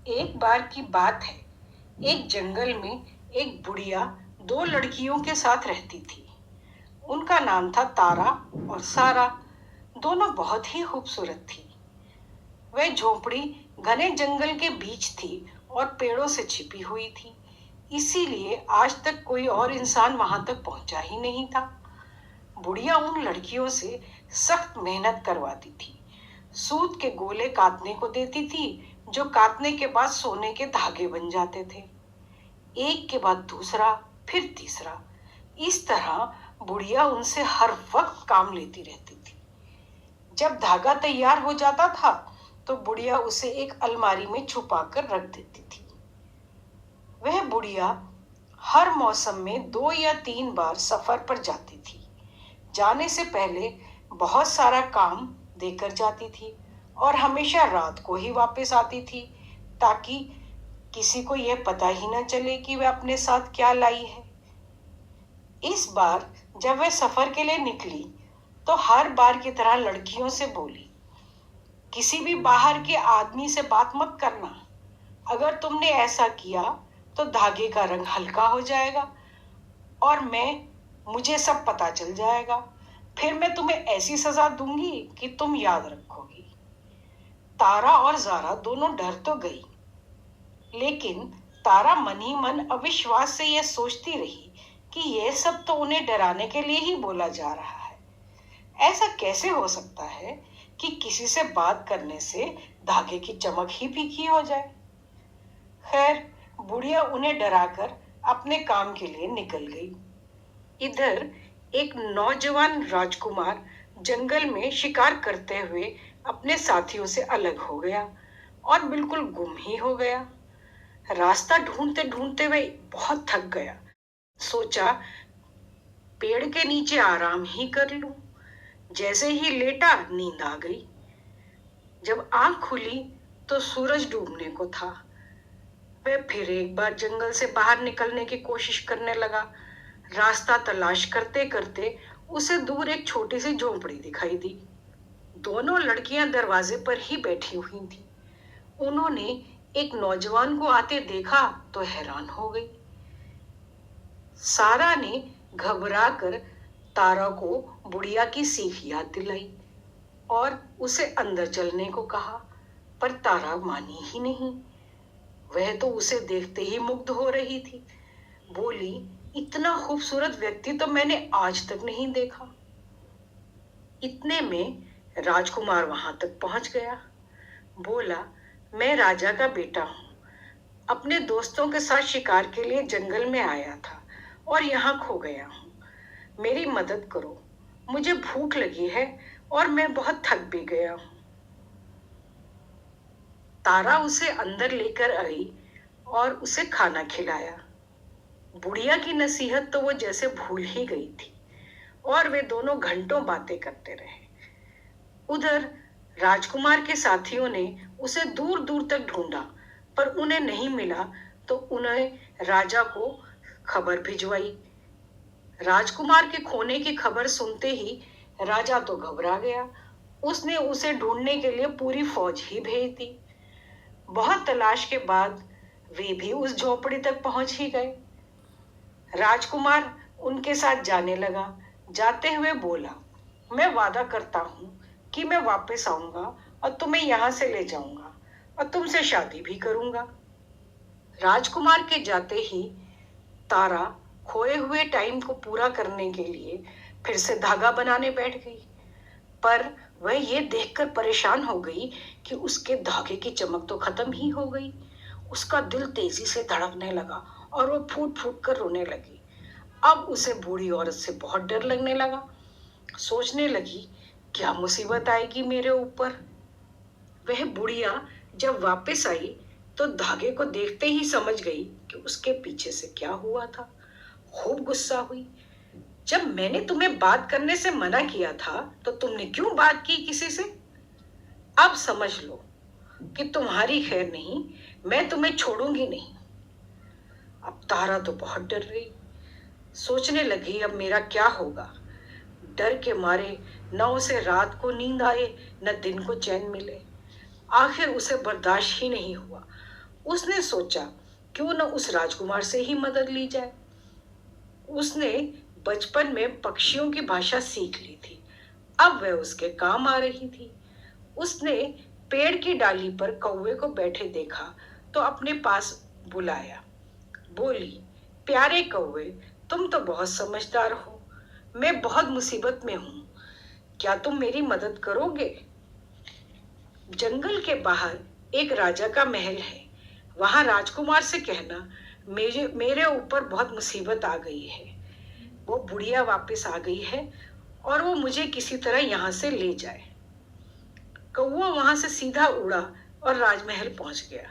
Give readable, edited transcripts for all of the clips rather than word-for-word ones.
एक बार की बात है, एक जंगल में एक बुढ़िया दो लड़कियों के साथ रहती थी। उनका नाम था तारा और सारा। दोनों बहुत ही खूबसूरत थी। वह झोपड़ी घने जंगल के बीच थी और पेड़ों से छिपी हुई थी, इसीलिए आज तक कोई और इंसान वहां तक पहुंचा ही नहीं था। बुढ़िया उन लड़कियों से सख्त मेहनत करवाती थी। सूत के गोले काटने को देती थी, जो काटने के बाद सोने के धागे बन जाते थे। एक के बाद दूसरा, फिर तीसरा। इस तरह बुढ़िया उनसे हर वक्त काम लेती रहती थी। जब धागा तैयार हो जाता था तो बुढ़िया उसे एक अलमारी में छुपा कर रख देती थी। वह बुढ़िया हर मौसम में 2 या 3 बार सफर पर जाती थी। जाने से पहले बहुत सारा काम देकर जाती थी और हमेशा रात को ही वापस आती थी, ताकि किसी को यह पता ही न चले कि वह अपने साथ क्या लाई है। इस बार जब वह सफर के लिए निकली तो हर बार की तरह लड़कियों से बोली, किसी भी बाहर के आदमी से बात मत करना। अगर तुमने ऐसा किया तो धागे का रंग हल्का हो जाएगा और मुझे सब पता चल जाएगा। फिर मैं तुम्हें ऐसी सजा दूंगी कि तुम याद रखोगी। तारा और जारा दोनों डर तो गई, लेकिन तारा मन ही मन अविश्वास से यह सोचती रही कि यह सब तो उन्हें डराने के लिए ही बोला जा रहा है। ऐसा कैसे हो सकता है कि किसी से बात करने से धागे की चमक ही फीकी हो जाए। खैर, बुढ़िया उन्हें डराकर अपने काम के लिए निकल गई। इधर एक नौजवान राजकुमार जंगल में शिकार करते हुए अपने साथियों से अलग हो गया और बिल्कुल गुम ही हो गया। रास्ता ढूंढते ढूंढते वह बहुत थक गया। सोचा, पेड़ के नीचे आराम ही कर लूं। जैसे ही लेटा, नींद आ गई। जब आंख खुली तो सूरज डूबने को था। वह फिर एक बार जंगल से बाहर निकलने की कोशिश करने लगा। रास्ता तलाश करते करते उसे दूर एक छोटी सी झोंपड़ी दिखाई दी। दोनों लड़कियां दरवाजे पर ही बैठी हुई थी। उन्होंने एक नौजवान को आते देखा तो हैरान हो गई। सारा ने घबराकर तारा को बुढ़िया की सीख याद दिलाई और उसे अंदर चलने को कहा, पर तारा मानी ही नहीं। वह तो उसे देखते ही मुग्ध हो रही थी। बोली, इतना खूबसूरत व्यक्ति तो मैंने आज तक नहीं देखा। इतने में राजकुमार वहां तक पहुंच गया। बोला, मैं राजा का बेटा हूँ। अपने दोस्तों के साथ शिकार के लिए जंगल में आया था और यहाँ खो गया हूँ। मेरी मदद करो, मुझे भूख लगी है और मैं बहुत थक भी गया हूँ। तारा उसे अंदर लेकर आई और उसे खाना खिलाया। बुढ़िया की नसीहत तो वो जैसे भूल ही गई थी और वे दोनों घंटों बातें करते रहे। उधर राजकुमार के साथियों ने उसे दूर दूर तक ढूंढा, पर उन्हें नहीं मिला तो उन्हें राजा को खबर भिजवाई। राजकुमार के खोने की खबर सुनते ही राजा तो घबरा गया। उसने उसे ढूंढने के लिए पूरी फौज ही भेज दी। बहुत तलाश के बाद वे भी उस झोपड़ी तक पहुंच ही गए। राजकुमार उनके साथ जाने लगा। जाते हुए बोला, मैं वादा करता हूं कि मैं वापस आऊंगा और तुम्हें यहां से ले जाऊंगा और तुमसे शादी भी करूंगा। राजकुमार के जाते ही तारा खोए हुए टाइम को पूरा करने के लिए फिर से धागा बनाने बैठ गई, पर वह ये देखकर परेशान हो गई कि उसके धागे की चमक तो खत्म ही हो गई। उसका दिल तेजी से धड़कने लगा और वो फूट फूट कर रोने लगी। अब उसे बूढ़ी औरत से बहुत डर लगने लगा। सोचने लगी, क्या मुसीबत आएगी मेरे ऊपर। वह बुढ़िया जब वापस आई तो धागे को देखते ही समझ गई कि उसके पीछे से क्या हुआ था। खूब गुस्सा हुई। जब मैंने तुम्हें बात करने से मना किया था तो तुमने क्यों बात की किसी से। अब समझ लो कि तुम्हारी खैर नहीं, मैं तुम्हें छोड़ूंगी नहीं। अब तारा तो बहुत डर गई। सोचने लगी, अब मेरा क्या होगा। डर के मारे न उसे रात को नींद आए न दिन को चैन मिले। आखिर उसे बर्दाश्त ही नहीं हुआ। उसने सोचा क्यों न उस राजकुमार से ही मदद ली जाए। उसने बचपन में पक्षियों की भाषा सीख ली थी, अब वह उसके काम आ रही थी। उसने पेड़ की डाली पर कौवे को बैठे देखा तो अपने पास बुलाया। बोली, प्यारे कौवे, तुम तो बहुत समझदार हो, मैं बहुत मुसीबत में हूँ, क्या तुम मेरी मदद करोगे? जंगल के बाहर एक राजा का महल है, वहां राजकुमार से कहना मेरे मेरे ऊपर बहुत मुसीबत आ गई है। वो बुढ़िया वापस आ गई है और वो मुझे किसी तरह यहाँ से ले जाए। कौवा वहां से सीधा उड़ा और राजमहल पहुंच गया।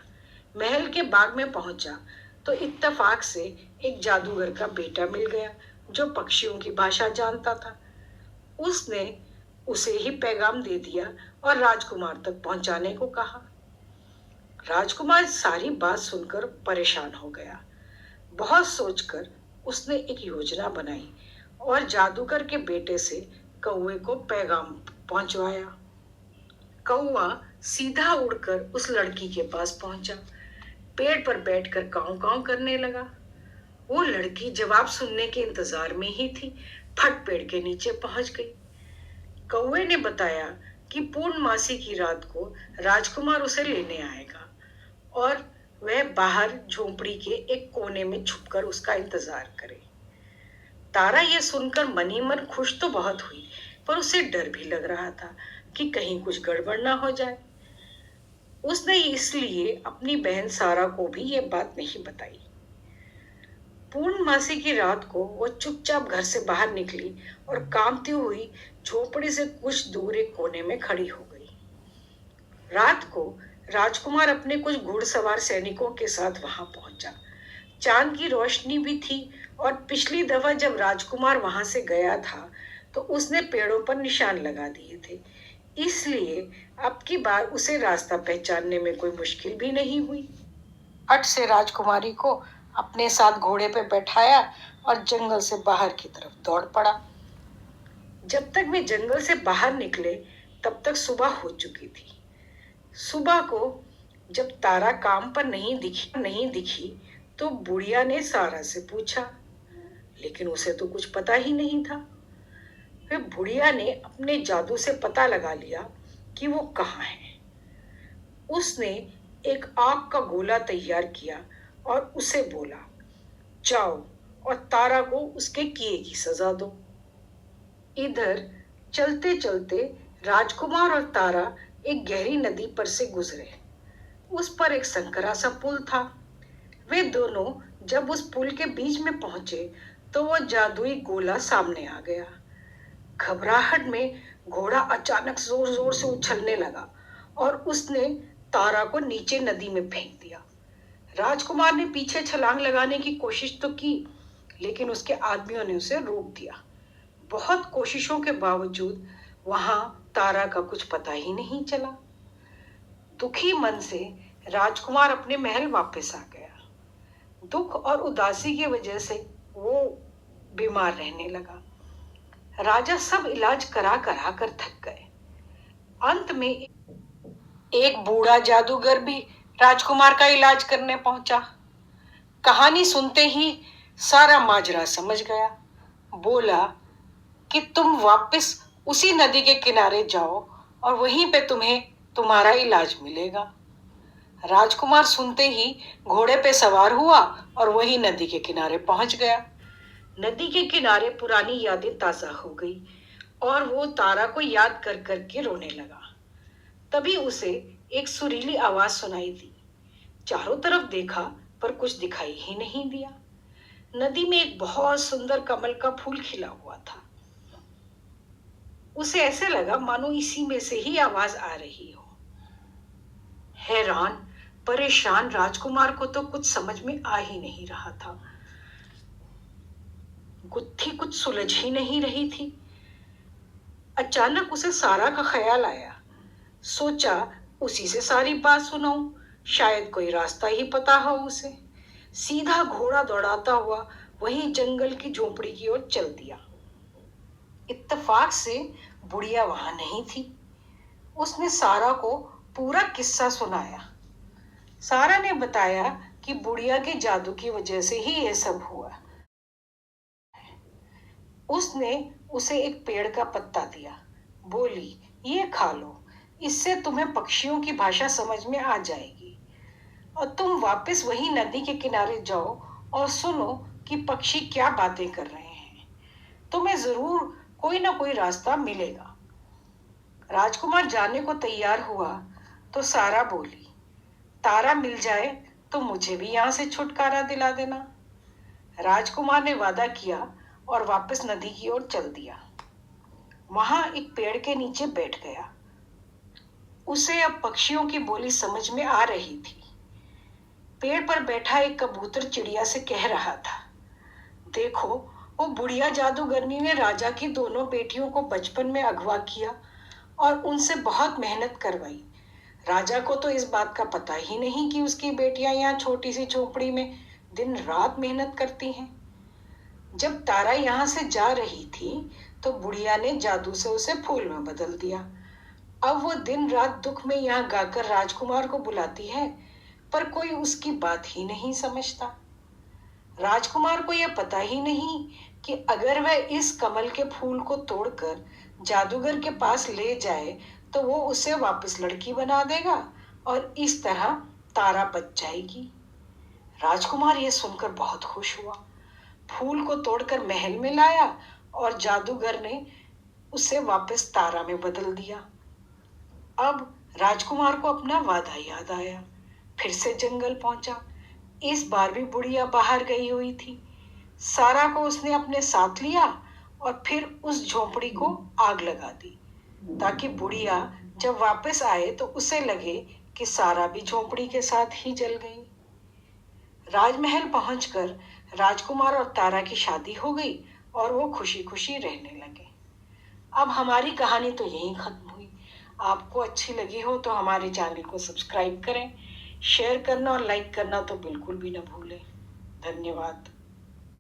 महल के बाग में पहुंचा तो इत्तेफाक से एक जादूगर का बेटा मिल गया जो पक्षियों की भाषा जानता था। उसने उसे ही पैगाम दे दिया और राजकुमार तक पहुंचाने को कहा। राजकुमार सारी बात सुनकर परेशान हो गया। बहुत सोचकर उसने एक योजना बनाई और जादूगर के बेटे से कौवे को पैगाम पहुंचवाया। कौवा सीधा उड़कर उस लड़की के पास पहुंचा, पेड़ पर बैठकर काऊ काऊ करने लगा। वो लड़की जवाब सुनने के इंतजार में ही थी, फट पेड़ के नीचे पहुंच गई। कौवे ने बताया कि पूर्णमासी की रात को राजकुमार उसे लेने आएगा और वह बाहर झोंपड़ी के एक कोने में छुपकर उसका इंतजार करे। तारा यह सुनकर मन ही मन खुश तो बहुत हुई, पर उसे डर भी लग रहा था कि कहीं कुछ गड़बड़ ना हो जाए। उसने इसलिए अपनी बहन सारा को भी यह बात नहीं बताई। पूर्णमासी की रात को वो चुपचाप घर से बाहर निकली और कांपती हुई झोपड़ी से कुछ दूर एक कोने में खड़ी हो गई। रात को राजकुमार अपने कुछ घुड़सवार सैनिकों के साथ वहां पहुंचा। चांद की रोशनी भी थी और पिछली दफा जब राजकुमार वहां से गया था तो उसने पेड़ों पर निशान लगा दिए थे, इसलिए अब की बार उसे रास्ता पहचानने में कोई मुश्किल भी नहीं हुई। हट से राजकुमारी को अपने साथ घोड़े पे बैठाया और जंगल से बाहर की तरफ दौड़ पड़ा। जब तक वे जंगल से बाहर निकले तब तक सुबह हो चुकी थी। सुबह को जब तारा काम पर नहीं दिखी तो बुढ़िया ने सारा से पूछा, लेकिन उसे तो कुछ पता ही नहीं था। फिर बुढ़िया ने अपने जादू से पता लगा लिया कि वो कहाँ है। उसने एक आग का गोला तैयार किया और उसे बोला, जाओ और तारा को उसके किए की सजा दो। इधर चलते चलते राजकुमार और तारा एक गहरी नदी पर से गुजरे। उस पर एक संकरा सा पुल था। वे दोनों जब उस पुल के बीच में पहुंचे तो वो जादुई गोला सामने आ गया। घबराहट में घोड़ा अचानक जोर जोर से उछलने लगा और उसने तारा को नीचे नदी में फेंक दिया। राजकुमार ने पीछे छलांग लगाने की कोशिश तो की, लेकिन उसके आदमियों ने उसे रोक दिया। बहुत कोशिशों के बावजूद वहां तारा का कुछ पता ही नहीं चला। दुखी मन से राजकुमार अपने महल वापस आ गया। दुख और उदासी की वजह से वो बीमार रहने लगा। राजा सब इलाज करा करा कर थक गए। अंत में एक बूढ़ा जादूगर भी राजकुमार का इलाज करने पहुंचा। कहानी सुनते ही सारा माजरा समझ गया। बोला कि तुम वापस उसी नदी के किनारे जाओ और वहीं पे तुम्हें तुम्हारा इलाज मिलेगा। राजकुमार सुनते ही घोड़े पे सवार हुआ और वही नदी के किनारे पहुंच गया। नदी के किनारे पुरानी यादें ताजा हो गई और वो तारा को याद कर कर के रोने लगा। तभी उसे एक सुरीली आवाज सुनाई दी। चारों तरफ देखा पर कुछ दिखाई ही नहीं दिया। नदी में एक बहुत सुंदर कमल का फूल खिला हुआ था। उसे ऐसे लगा मानो इसी में से ही आवाज आ रही हो। हैरान परेशान राजकुमार को तो कुछ समझ में आ ही नहीं रहा था। गुत्थी कुछ सुलझ ही नहीं रही थी। अचानक उसे सारा का ख्याल आया। सोचा उसी से सारी बात सुनाऊं, शायद कोई रास्ता ही पता हो उसे। सीधा घोड़ा दौड़ाता हुआ वहीं जंगल की झोपड़ी की ओर चल दिया। इत्तेफाक से बुढ़िया वहां नहीं थी। उसने सारा को पूरा किस्सा सुनाया। सारा ने बताया कि बुढ़िया के जादू की वजह से ही ये सब हुआ। उसने उसे एक पेड़ का पत्ता दिया, बोली, ये खा लो, इससे तुम्हें पक्षियों की भाषा समझ में आ जाएगी और तुम वापस वही नदी के किनारे जाओ और सुनो कि पक्षी क्या बातें कर रहे हैं। तुम्हें जरूर कोई ना कोई रास्ता मिलेगा। राजकुमार जाने को तैयार हुआ तो सारा बोली, तारा मिल जाए तो मुझे भी यहाँ से छुटकारा दिला देना। राजकुमार ने वादा किया और वापस नदी की ओर चल दिया। वहां एक पेड़ के नीचे बैठ गया। उसे अब पक्षियों की बोली समझ में आ रही थी। पेड़ पर बैठा एक कबूतर चिड़िया से कह रहा था, देखो, वो बुढ़िया जादूगरनी ने राजा की दोनों बेटियों को बचपन में अगवा किया और उनसे बहुत मेहनत करवाई। राजा को तो इस बात का पता ही नहीं कि उसकी बेटियां यहाँ छोटी सी झोपड़ी में दिन रात मेहनत करती हैं। जब तारा यहाँ से जा रही थी तो बुढ़िया ने जादू से उसे फूल में बदल दिया। अब वो दिन रात दुख में यहाँ गाकर राजकुमार को बुलाती है, पर कोई उसकी बात ही नहीं समझता। राजकुमार को यह पता ही नहीं कि अगर वह इस कमल के फूल को तोड़कर जादूगर के पास ले जाए तो वो उसे वापस लड़की बना देगा और इस तरह तारा बच जाएगी। राजकुमार यह सुनकर बहुत खुश हुआ, फूल को तोड़कर महल में लाया और जादूगर ने उसे वापस तारा में बदल दिया। अब राजकुमार को अपना वादा याद आया। फिर से जंगल पहुंचा। इस बार भी बुढ़िया बाहर गई हुई थी। सारा को उसने अपने साथ लिया और फिर उस झोंपड़ी को आग लगा दी ताकि बुढ़िया जब वापस आए तो उसे लगे कि सारा भी झोंपड़ी के साथ ही जल गई। राजमहल पहुंचकर राजकुमार और तारा की शादी हो गई और वो खुशी खुशी रहने लगे। अब हमारी कहानी तो यहीं खत्म हुई। आपको अच्छी लगी हो तो हमारे चैनल को सब्सक्राइब करें, शेयर करना और लाइक करना तो बिल्कुल भी ना भूलें। धन्यवाद।